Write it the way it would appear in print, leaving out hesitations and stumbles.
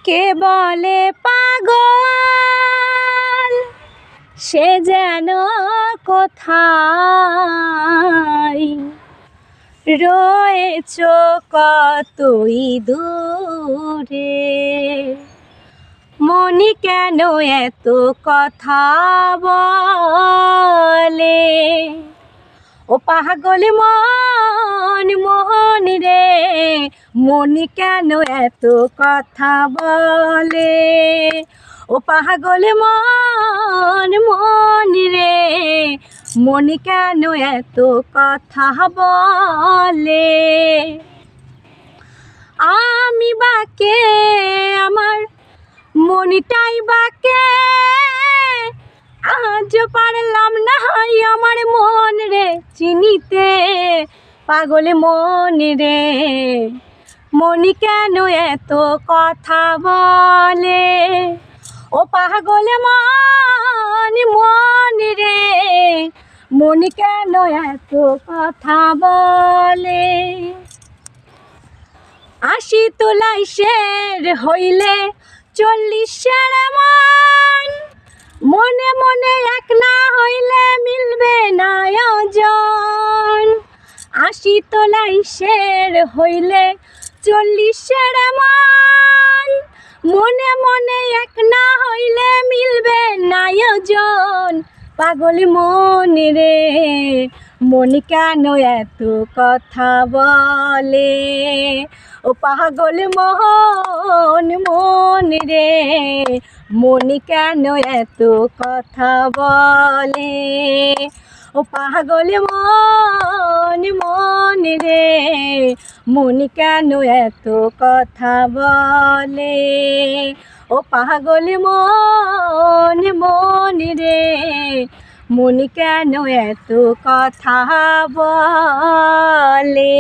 কে বলে পাগল সে যেন কোথায় রয়েছো কতই দূরে। মনি কেন এত কথা বলে, ও পাগল মন মোহন রে, মনি কেন এত কথা বলে। ও পাগল মন মোহন রে, মনি কেন এত কথা বলে। আমি বাকে আমার মনিটাই বাকে, আজ পারলাম না আমার মন রে চিনিতে। পাগল মন রে, মনি কেন এত কথা বলে। ও পাগল মন মন রে, মনি কেন এত কথা বলে। ৮০ তোলাই শের হইলে ৪০-এর মন, মনে মনে এক না হইলে মিলবে না ওজন। ৮০ তোলাই শের হইলে ৪০-এর মন, মনে মনে এক না হইলে মিলবে না ওজন। পাগল মন রে, মনি কেন এত কথা বলে। ও পাগল মন মন রে, মনি কেন এত কথা বলে। ও পাগল মন মন রে, মনি কেন এত কথা বলে। ও পাগল মন মন রে, মনি কেন এত কথা বলে।